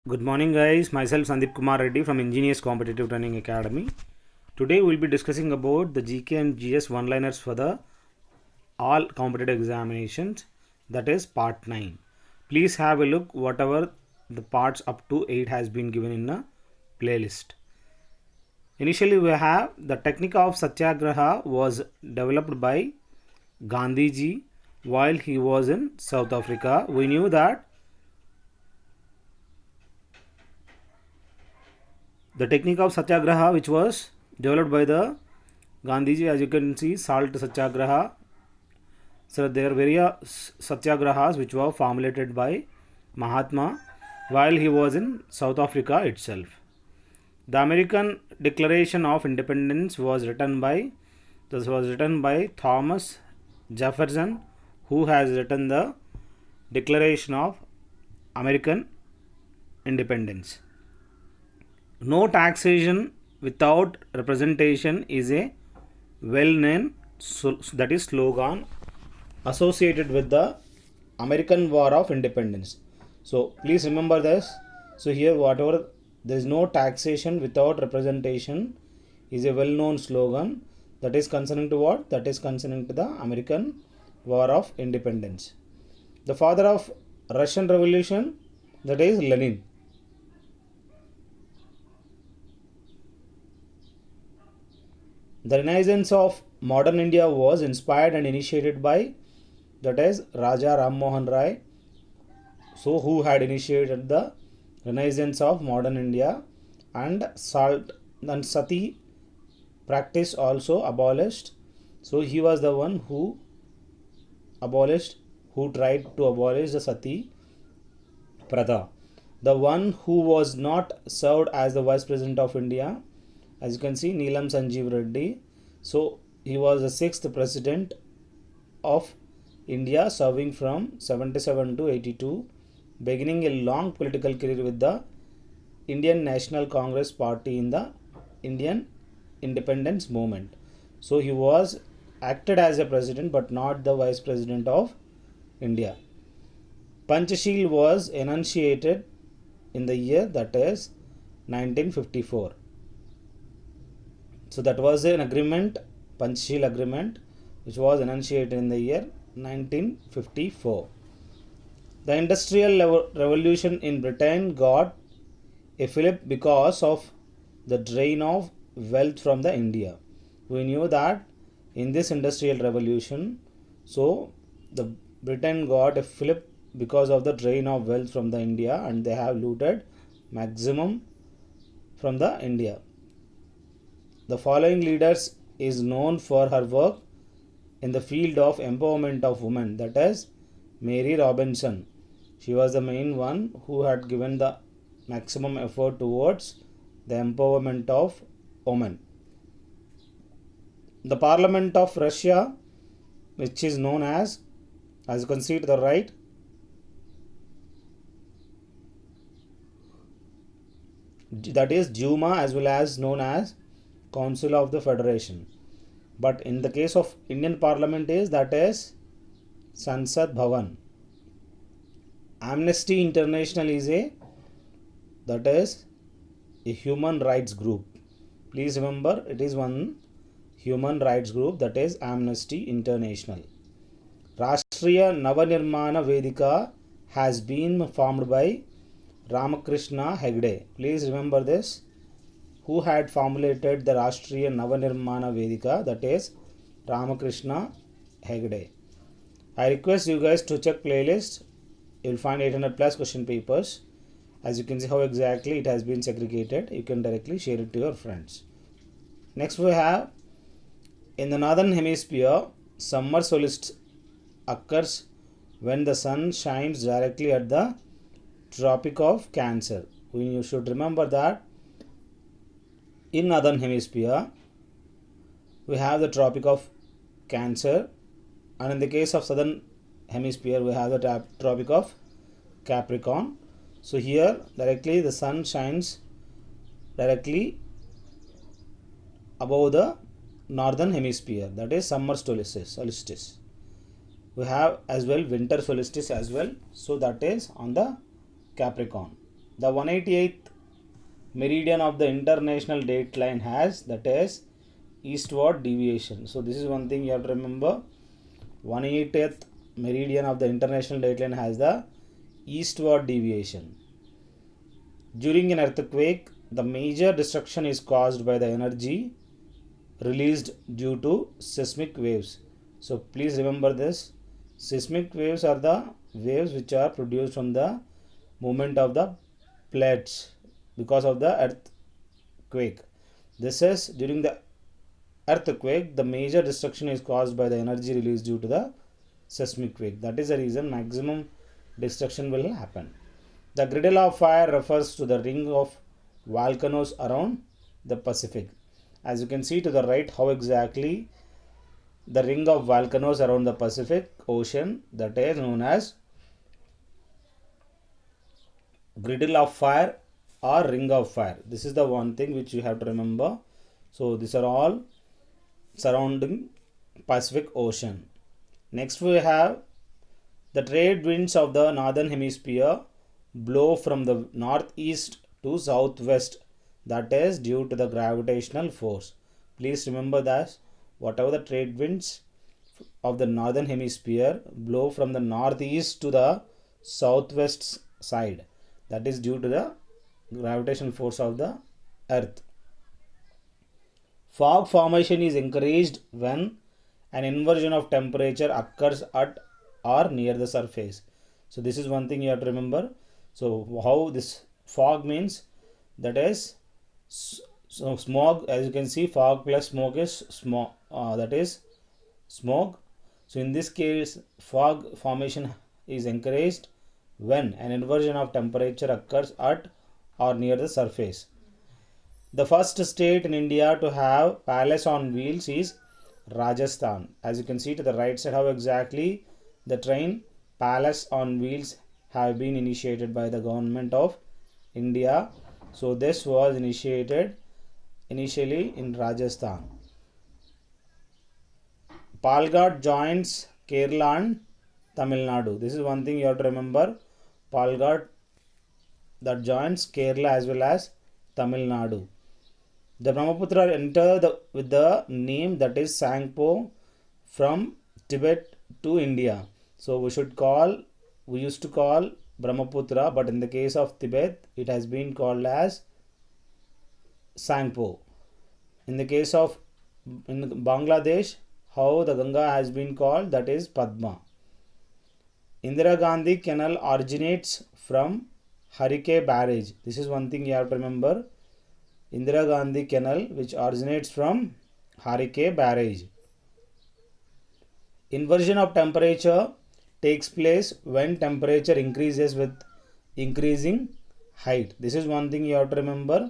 Good morning, guys. Myself Sandeep Kumar Reddy from Engineers Competitive Training Academy. Today we'll be discussing about the GK and GS one-liners for the all competitive examinations. That is part 9. Please have a look whatever the parts up to 8 has been given in a playlist. Initially we have the technique of Satyagraha was developed by Gandhiji while he was in South Africa. We knew that the technique of Satyagraha, which was developed by the Gandhiji, as you can see, salt Satyagraha. So there are various Satyagrahas which were formulated by Mahatma while he was in South Africa itself. The American Declaration of Independence was written by Thomas Jefferson, who has written the Declaration of American Independence. No taxation without representation is a well-known slogan associated with the American War of Independence. So please remember this. So here whatever there is no taxation without representation is a well-known slogan that is concerning to what? That is concerning to the American War of Independence. The father of Russian Revolution, that is Lenin. The Renaissance of modern India was inspired and initiated by, that is, Raja Ram Mohan Rai, so who had initiated the Renaissance of modern India, and salt and sati practice also abolished. So he was the one who tried to abolish the sati pratha. The one who was not served as the Vice President of India, as you can see, Neelam Sanjeev Reddy. So he was the 6th President of India, serving from 77 to 82, beginning a long political career with the Indian National Congress Party in the Indian independence movement. So he was acted as a president but not the Vice President of India. Panchashil was enunciated in the year, that is 1954. So that was an agreement, Panchashil agreement, which was enunciated in the year 1954. The Industrial Revolution in Britain got a fillip because of the drain of wealth from the India. We knew that in this Industrial Revolution, so the Britain got a fillip because of the drain of wealth from the India, and they have looted maximum from the India. The following leaders is known for her work in the field of empowerment of women, that is Mary Robinson. She was the main one who had given the maximum effort towards the empowerment of women. The Parliament of Russia, which is known as you can see to the right, that is Duma, as well as known as Council of the Federation. But in the case of Indian Parliament that is Sansad Bhavan. Amnesty International is a human rights group. Please remember, it is one human rights group, that is Amnesty International. Rashtriya Navanirmana Vedika has been formed by Ramakrishna Hegde. Please remember this. Who had formulated the Rashtriya Navanirmana Vedika, that is Ramakrishna Hegde. I request you guys to check playlist. You will find 800 plus question papers. As you can see how exactly it has been segregated. You can directly share it to your friends. Next we have, in the northern hemisphere, summer solstice occurs when the sun shines directly at the Tropic of Cancer. You should remember that in northern hemisphere we have the Tropic of Cancer, and in the case of southern hemisphere we have the Tropic of Capricorn. So here directly the sun shines directly above the northern hemisphere, that is summer solstice. We have as well winter solstice as well, so that is on the Capricorn. The 188th meridian of the international date line has, that is, eastward deviation. So this is one thing you have to remember. 180th meridian of the international date line has the eastward deviation. During an earthquake, the major destruction is caused by the energy released due to seismic waves. So please remember this. Seismic waves are the waves which are produced from the movement of the plates because of the earthquake. This is during the earthquake, the major destruction is caused by the energy released due to the seismic wave. That is the reason maximum destruction will happen. The girdle of fire refers to the ring of volcanoes around the Pacific. As you can see to the right, how exactly the ring of volcanoes around the Pacific Ocean, that is known as girdle of fire or ring of fire. This is the one thing which you have to remember. So these are all surrounding Pacific Ocean. Next we have the trade winds of the northern hemisphere blow from the northeast to southwest, that is due to the gravitational force. Please remember that whatever the trade winds of the northern hemisphere blow from the northeast to the southwest side, that is due to the gravitational force of the earth. Fog formation is encouraged when an inversion of temperature occurs at or near the surface. So this is one thing you have to remember. So how this fog means, that is, so smog, as you can see, fog plus smoke is smog, that is smoke. So in this case, fog formation is encouraged when an inversion of temperature occurs at or near the surface. The first state in India to have palace on wheels is Rajasthan. As you can see to the right side, how exactly the train palace on wheels have been initiated by the government of India. So this was initiated initially in Rajasthan. Palghat joins Kerala and Tamil Nadu. This is one thing you have to remember. Palghat that joins Kerala as well as Tamil Nadu. The Brahmaputra entered with the name, that is Sangpo, from Tibet to India. So we used to call Brahmaputra, but in the case of Tibet, it has been called as Sangpo. In the case of in Bangladesh, how the Ganga has been called, that is Padma. Indira Gandhi Canal originates from Harike Barrage. This is one thing you have to remember. Indira Gandhi Canal, which originates from Harike Barrage. Inversion of temperature takes place when temperature increases with increasing height. This is one thing you have to remember.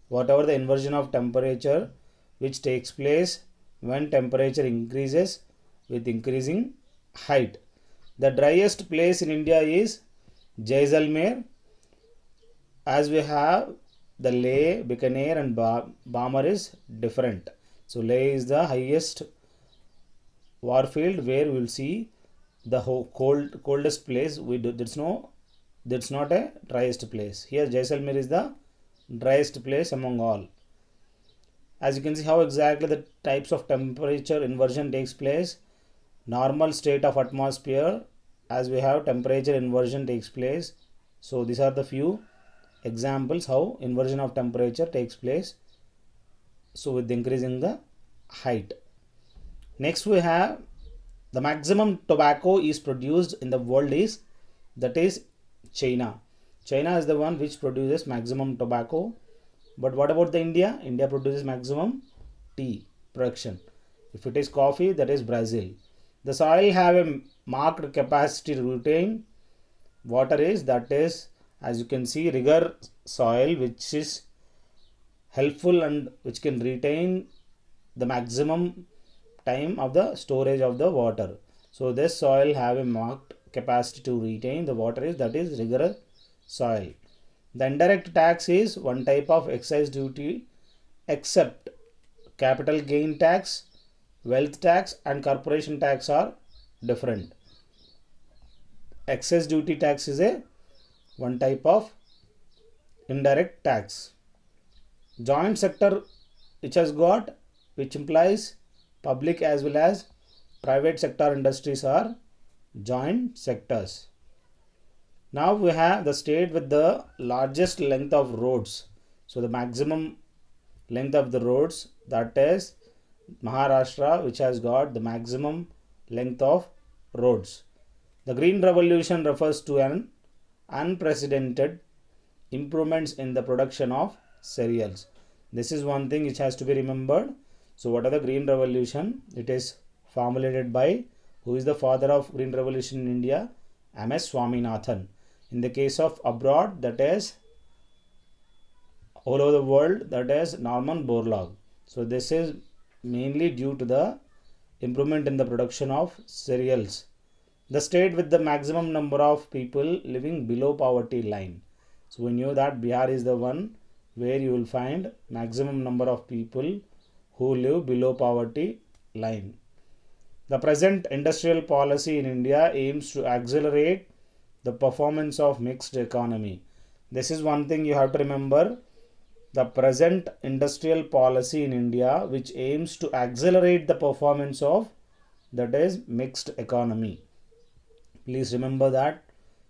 Whatever the inversion of temperature which takes place when temperature increases with increasing height. The driest place in India is Jaisalmer, as we have the Leh, Bikaner and Barmer is different. So Leh is the highest warfield where we will see the coldest place. That's not a driest place. Here Jaisalmer is the driest place among all. As you can see how exactly the types of temperature inversion takes place. Normal state of atmosphere, as we have temperature inversion takes place. So these are the few examples how inversion of temperature takes place. So with increasing the height. Next we have the maximum tobacco is produced in the world is, that is China. China is the one which produces maximum tobacco. But what about the India? India produces maximum tea production. If it is coffee, that is Brazil. The soil have a marked capacity to retain water is, that is, as you can see, rigor soil, which is helpful and which can retain the maximum time of the storage of the water. So this soil have a marked capacity to retain the water is, that is rigorous soil. The indirect tax is one type of excise duty, except capital gain tax, wealth tax and corporation tax are different. Excess duty tax is a one type of indirect tax. Joint sector, which implies public as well as private sector industries are joint sectors. Now we have the state with the largest length of roads. So the maximum length of the roads, that is Maharashtra, which has got the maximum length of roads. The Green Revolution refers to an unprecedented improvements in the production of cereals. This is one thing which has to be remembered. So what are the Green Revolution? It is formulated by, who is the father of Green Revolution in India? MS Swaminathan. In the case of abroad, that is all over the world, that is Norman Borlaug. So this is mainly due to the improvement in the production of cereals. The state with the maximum number of people living below poverty line. So we knew that Bihar is the one where you will find maximum number of people who live below poverty line. The present industrial policy in India aims to accelerate the performance of mixed economy. This is one thing you have to remember. The present industrial policy in India which aims to accelerate the performance of, that is, mixed economy. Please remember that.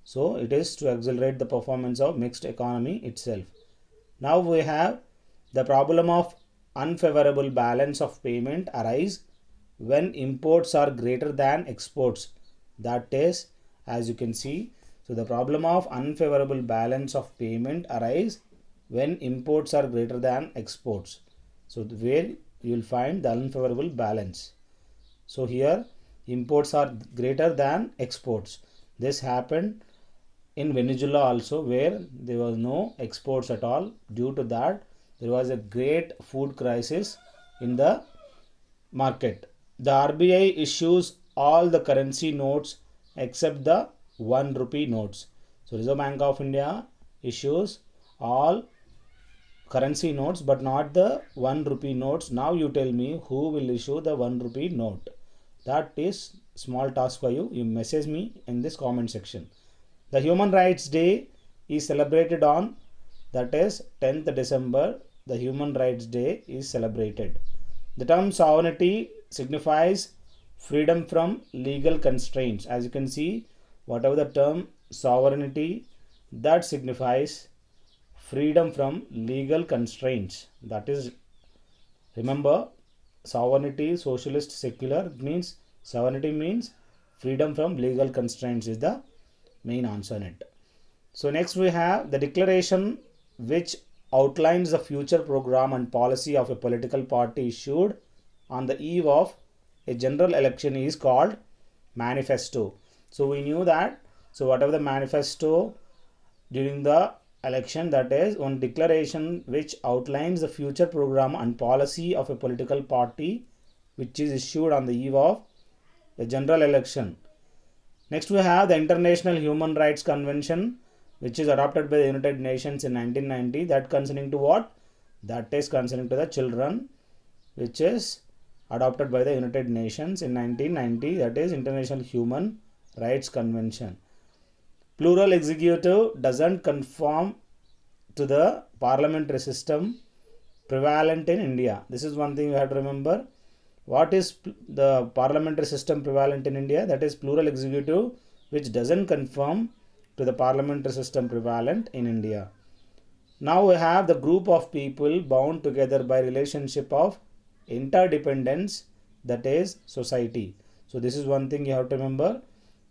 So it is to accelerate the performance of mixed economy itself. Now we have the problem of unfavorable balance of payment arise when imports are greater than exports. That is, as you can see, so the problem of unfavorable balance of payment arise when imports are greater than exports. So where you will find the unfavorable balance. So here imports are greater than exports. This happened in Venezuela also, where there was no exports at all. Due to that, there was a great food crisis in the market. The RBI issues all the currency notes except the 1 rupee notes. So Reserve Bank of India issues all currency notes but not the 1 rupee notes. Now you tell me who will issue the 1 rupee note. That is small task for you. You message me in this comment section. The Human Rights Day is celebrated on, that is 10th December. The Human Rights Day is celebrated. The term sovereignty signifies freedom from legal constraints. As you can see, whatever the term sovereignty, that signifies freedom from legal constraints. That is, remember, sovereignty, socialist, secular means sovereignty means freedom from legal constraints is the main answer in it. So next we have the declaration which outlines the future program and policy of a political party issued on the eve of a general election is called manifesto. So we knew that. So whatever the manifesto during the election, that is one declaration which outlines the future program and policy of a political party which is issued on the eve of a general election. Next we have the International Human Rights Convention which is adopted by the United Nations in 1990. That concerning to what? That is concerning to the children, which is adopted by the United Nations in 1990. That is International Human Rights Convention. Plural executive doesn't conform to the parliamentary system prevalent in India. This is one thing you have to remember. What is the parliamentary system prevalent in India? That is plural executive which doesn't conform to the parliamentary system prevalent in India. Now we have the group of people bound together by relationship of interdependence, that is society. So this is one thing you have to remember.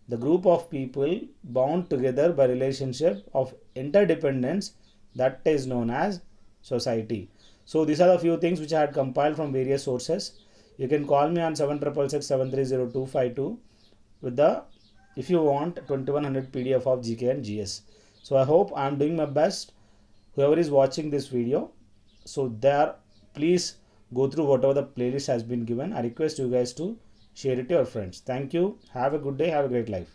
The group of people bound together by relationship of interdependence, that is known as society. So these are the few things which I had compiled from various sources. You can call me on 7667302252 with the, if you want, 2100 PDF of GK and GS. So I hope I am doing my best. Whoever is watching this video, so there, please go through whatever the playlist has been given. I request you guys to share it to your friends. Thank you. Have a good day. Have a great life.